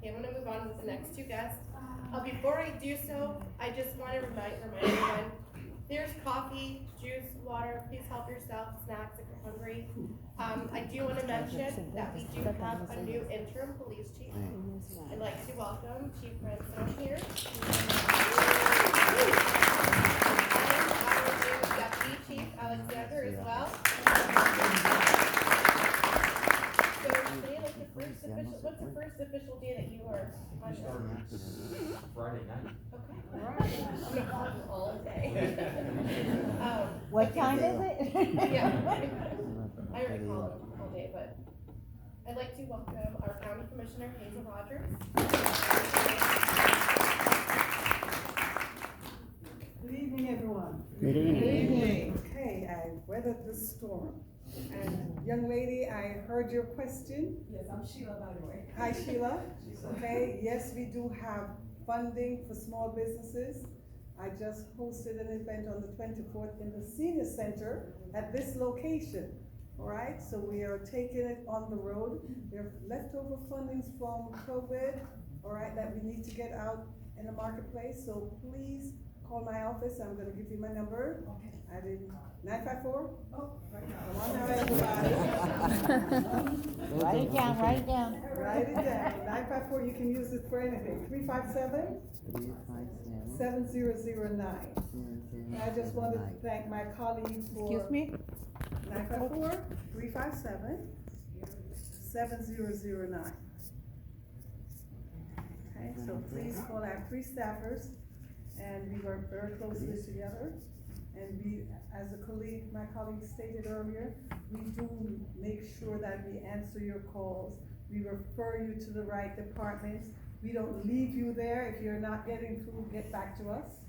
Okay, I'm gonna move on to the next two guests. Before I do so, I just want to remind everyone, there's coffee, juice, water, please help yourself, snacks if you're hungry. I do want to mention that we do have a new interim police chief. I'd like to welcome Chief Ransom here. And our new deputy chief, Alexander, as well. So today, like what's the first official day that you are on? Friday night. Okay. I'm gonna call you all day. What time is it? Yeah. I already called him all day, but I'd like to welcome our County Commissioner, Hazel Rogers. Good evening, everyone. Good evening. Good evening. Okay, I weathered the storm. And young lady, I heard your question. Yes, I'm Sheila, by the way. Hi, Sheila. Okay, yes, we do have funding for small businesses. I just hosted an event on the 24th in the senior center at this location. All right, so we are taking it on the road. There are leftover fundings from COVID, all right, that we need to get out in the marketplace. So please call my office. I'm gonna give you my number. Okay. I didn't, 954? Oh, right now. Come on now, everybody. Write it down, write it down. Write it down. 954, you can use it for anything. 357 7009. I just want to thank my colleagues for. Excuse me? 954 357 7009. Okay, so please call. I have 3 staffers, and we work very closely together. And we, as my colleague stated earlier, we do make sure that we answer your calls. We refer you to the right departments. We don't leave you there. If you're not getting through, get back to us.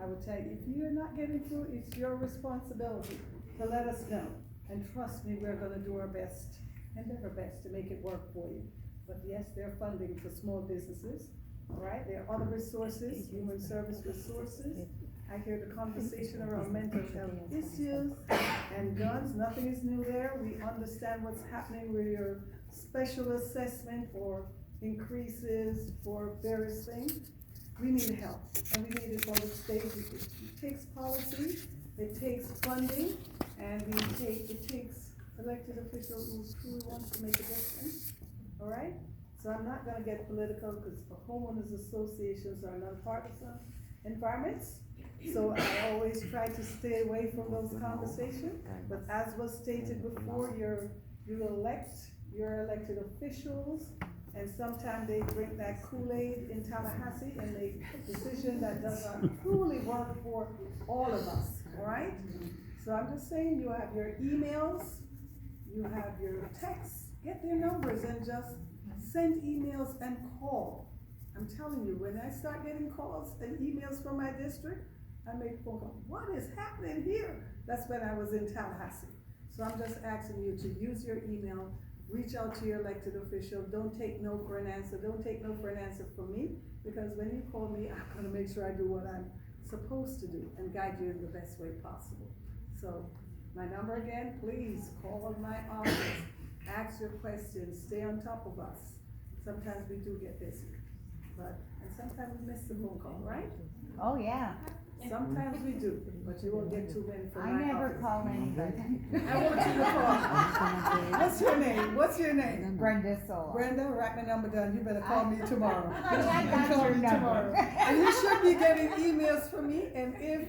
I would tell you, if you're not getting through, it's your responsibility to let us know. And trust me, we're gonna do our best, endeavor best to make it work for you. But yes, they're funding for small businesses, all right? There are other resources, human service resources. I hear the conversation around mental health issues and guns. Nothing is new there. We understand what's happening with your special assessment for increases for various things. We need help, and we need it on the stage. It takes policy, it takes funding, and it takes elected officials who truly want to make a difference, all right? So I'm not gonna get political, because the homeowners associations are nonpartisan environments. So I always try to stay away from those conversations, but as was stated before, you elect your elected officials, and sometimes they drink that Kool-Aid in Tallahassee and make a decision that does not truly work for all of us, all right? So I'm just saying, you have your emails, you have your texts, get their numbers and just send emails and call. I'm telling you, when I start getting calls and emails from my district, I make a phone call. What is happening here? That's when I was in Tallahassee. So I'm just asking you to use your email, reach out to your elected official. Don't take no for an answer. Don't take no for an answer from me, because when you call me, I'm gonna make sure I do what I'm supposed to do and guide you in the best way possible. So my number again, please call my office, ask your questions, stay on top of us. Sometimes we do get busy, and sometimes we miss the phone call, right? Oh, yeah. Sometimes we do, but you won't get too many from I my never office. call anybody. I want you to call. What's your name? What's your name? Brenda Sola. Brenda, write my number down. You better call me tomorrow. I got Call your me number. tomorrow. And you should be getting emails from me, and if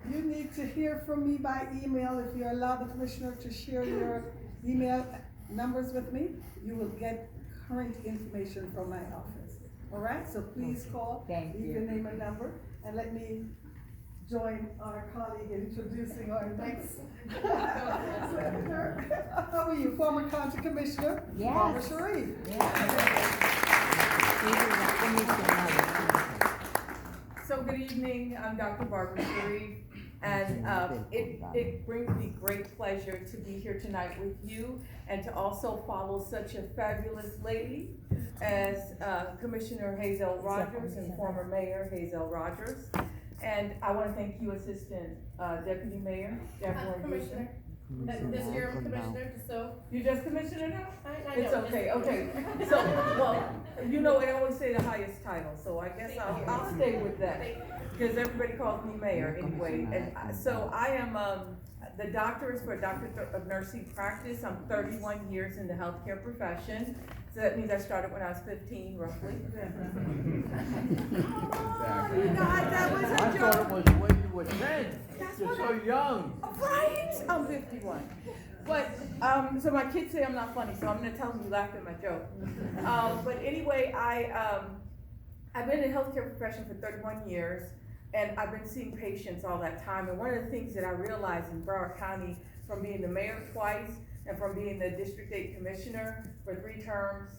you need to hear from me by email, if you allow the commissioner to share your email numbers with me, you will get current information from my office. All right, so please call, Thank leave you. your name and number, and let me join our colleague in introducing our next senator. How are you, former county commissioner? Yes. Barbara Sharif. So good evening, I'm Dr. Barbara Sharif, and it brings me great pleasure to be here tonight with you and to also follow such a fabulous lady as Commissioner Hazel Rogers and former Mayor Hazel Rogers. And I want to thank you, Assistant Deputy Mayor Deborah Commissioner, This year I'm commissioner, so You just commissioner now? I It's know. okay, okay. So, well, you know, I always say the highest title, so I guess I'll stay with that. Because everybody calls me mayor anyway, and so I am, the doctor is for a doctor of nursing practice. I'm 31 years in the healthcare profession, so that means I started when I was 15 roughly. Oh, you guys, that was a I joke. thought it was when you were 10. That's You're what so young. Right? I'm 51. But, so my kids say I'm not funny, so I'm gonna tell them you laughed at my joke. But anyway, I've been in the healthcare profession for 31 years, and I've been seeing patients all that time. And one of the things that I realized in Broward County, from being the mayor twice, and from being the District 8 Commissioner for 3 terms,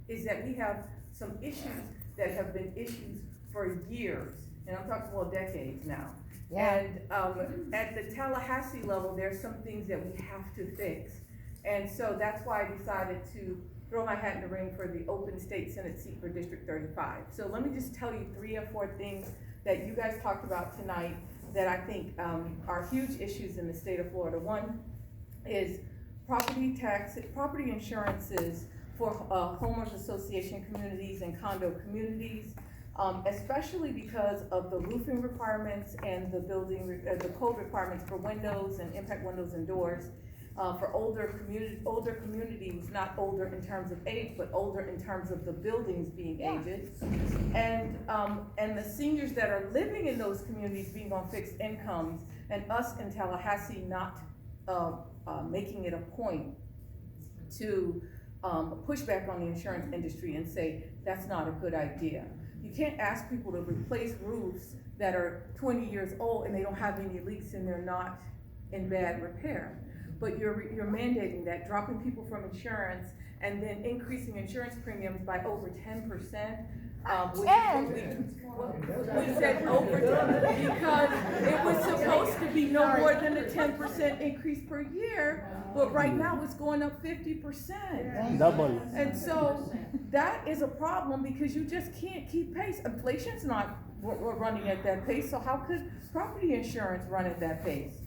is that we have some issues that have been issues for years, and I'm talking about decades now. Yeah. And at the Tallahassee level, there's some things that we have to fix. And so that's why I decided to throw my hat in the ring for the open state Senate seat for District 35. So let me just tell you 3 or 4 things that you guys talked about tonight that I think are huge issues in the state of Florida. One is property insurances for homeowners association communities and condo communities. Especially because of the roofing requirements and the the code requirements for windows and impact windows and doors. For older communities, not older in terms of age, but older in terms of the buildings being aged. And the seniors that are living in those communities being on fixed incomes, and us in Tallahassee not making it a point to push back on the insurance industry and say, that's not a good idea. You can't ask people to replace roofs that are 20 years old and they don't have any leaks and they're not in bad repair. But you're mandating that, dropping people from insurance and then increasing insurance premiums by over 10%. We said over 10 because it was supposed to be no more than a 10% increase per year, but right now it's going up 50%. Double. And so that is a problem because you just can't keep pace. Inflation's not running at that pace, so how could property insurance run at that pace?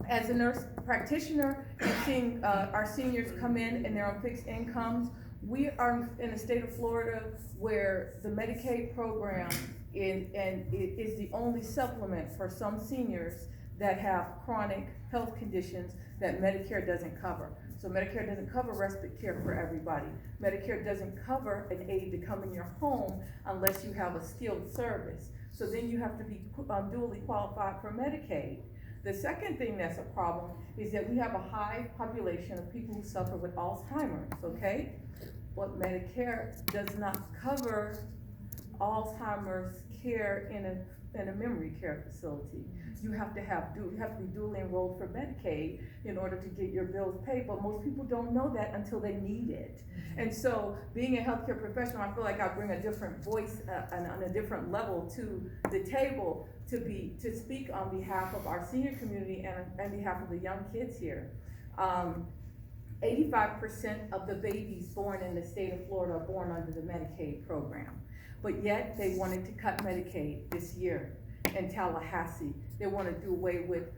As a nurse practitioner and seeing our seniors come in and they're on fixed incomes, we are in the state of Florida where the Medicaid program is the only supplement for some seniors that have chronic health conditions that Medicare doesn't cover. So Medicare doesn't cover respite care for everybody. Medicare doesn't cover an aide to come in your home unless you have a skilled service. So then you have to be duly qualified for Medicaid. The second thing that's a problem is that we have a high population of people who suffer with Alzheimer's, okay? But Medicare does not cover Alzheimer's care in a memory care facility. You have to be duly enrolled for Medicaid in order to get your bills paid, but most people don't know that until they need it. And so being a healthcare professional, I feel like I bring a different voice and on a different level to the table to speak on behalf of our senior community and on behalf of the young kids here. 85% of the babies born in the state of Florida are born under the Medicaid program, but yet they wanted to cut Medicaid this year in Tallahassee. They want to do away with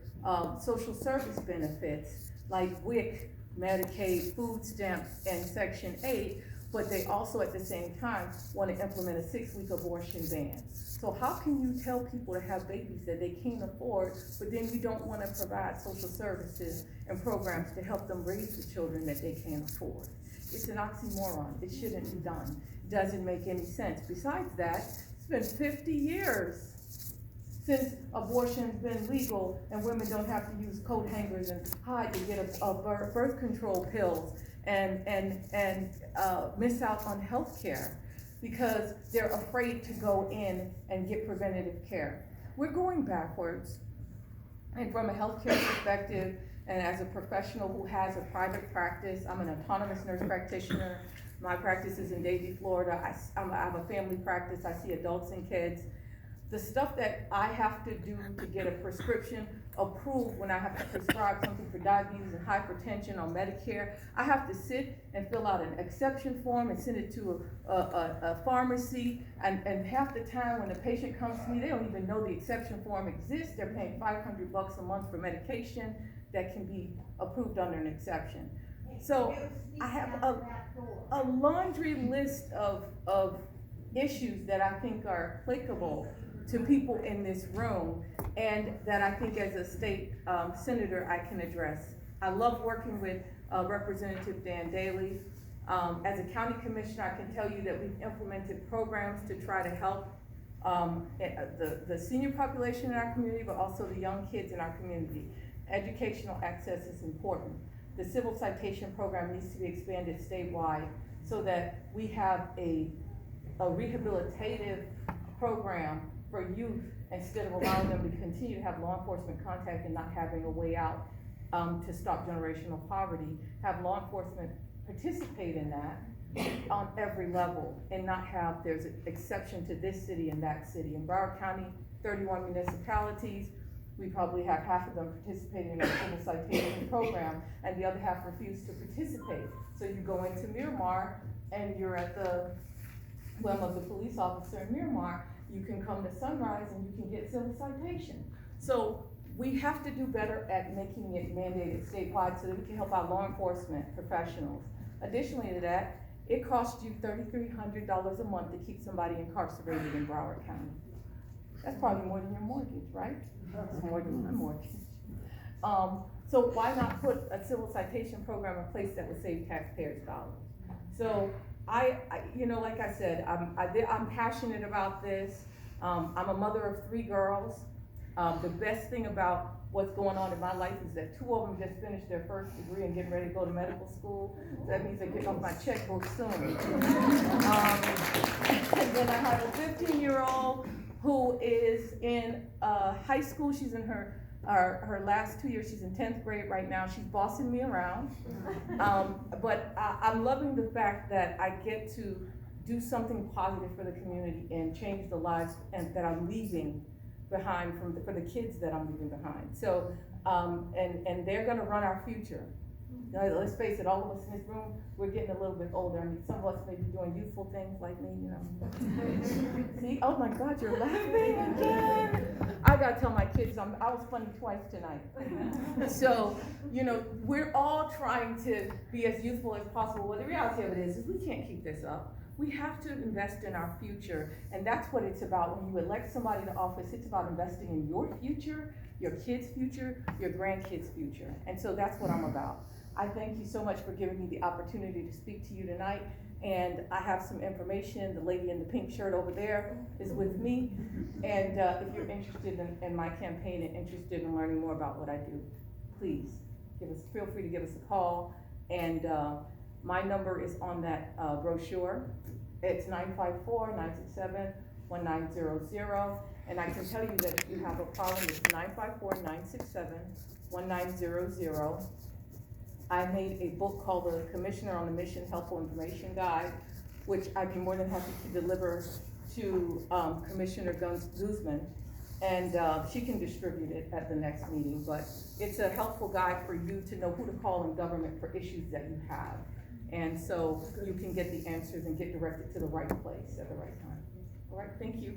social service benefits like WIC, Medicaid, food stamps, and Section 8, but they also at the same time want to implement a 6-week abortion ban. So how can you tell people to have babies that they can't afford, but then you don't want to provide social services and programs to help them raise the children that they can't afford? It's an oxymoron. It shouldn't be done. It doesn't make any sense. Besides that, it's been 50 years since abortion's been legal and women don't have to use coat hangers and hide to get a birth control pills and miss out on health care because they're afraid to go in and get preventative care. We're going backwards. And from a healthcare perspective, and as a professional who has a private practice, I'm an autonomous nurse practitioner. My practice is in Davie, Florida. I have a family practice. I see adults and kids. The stuff that I have to do to get a prescription approve when I have to prescribe something for diabetes and hypertension on Medicare. I have to sit and fill out an exception form and send it to a pharmacy, and half the time when the patient comes to me, they don't even know the exception form exists. They're paying $500 a month for medication that can be approved under an exception. So I have a laundry list of issues that I think are applicable to people in this room, and that I think as a state senator I can address. I love working with Representative Dan Daly. As a county commissioner, I can tell you that we've implemented programs to try to help the senior population in our community, but also the young kids in our community. Educational access is important. The civil citation program needs to be expanded statewide so that we have a rehabilitative program for youth, instead of allowing them to continue to have law enforcement contact and not having a way out to stop generational poverty. Have law enforcement participate in that on every level, and not have there's an exception to this city and that city. In Broward County, 31 municipalities, we probably have half of them participating in our civil citation program, and the other half refuse to participate. So you go into Miramar and you're at the whim of the police officer in Miramar, you can come to Sunrise and you can get civil citation. So we have to do better at making it mandated statewide so that we can help our law enforcement professionals. Additionally to that, it costs you $3,300 a month to keep somebody incarcerated in Broward County. That's probably more than your mortgage, right? That's more than my mortgage. So why not put a civil citation program in place that would save taxpayers dollars? So I you know, like I said, I'm passionate about this. I'm a mother of 3 girls. The best thing about what's going on in my life is that 2 of them just finished their first degree and getting ready to go to medical school. So that means they're getting off my checkbook soon. And then I have a 15-year-old who is in high school. She's in her last 2 years. She's in 10th grade right now. She's bossing me around. But I'm loving the fact that I get to do something positive for the community and change the lives that I'm leaving behind for the kids that I'm leaving behind. So, and they're gonna run our future. Let's face it, all of us in this room, we're getting a little bit older. I mean, some of us may be doing youthful things like me, you know. See, oh my God, you're laughing again. I gotta tell my kids, I was funny twice tonight. So, you know, we're all trying to be as youthful as possible. Well, the reality of it is we can't keep this up. We have to invest in our future, and that's what it's about. When you elect somebody to office, it's about investing in your future, your kids' future, your grandkids' future, and so that's what I'm about. I thank you so much for giving me the opportunity to speak to you tonight, and I have some information. The lady in the pink shirt over there is with me, and if you're interested in my campaign and interested in learning more about what I do, please feel free to give us a call, and my number is on that brochure. It's 954-967-1900, and I can tell you that if you have a problem, it's 954-967-1900. I made a book called The Commissioner on the Mission Helpful Information Guide, which I'd be more than happy to deliver to Commissioner Guzman, and she can distribute it at the next meeting. But it's a helpful guide for you to know who to call in government for issues that you have. And so you can get the answers and get directed to the right place at the right time. All right, thank you.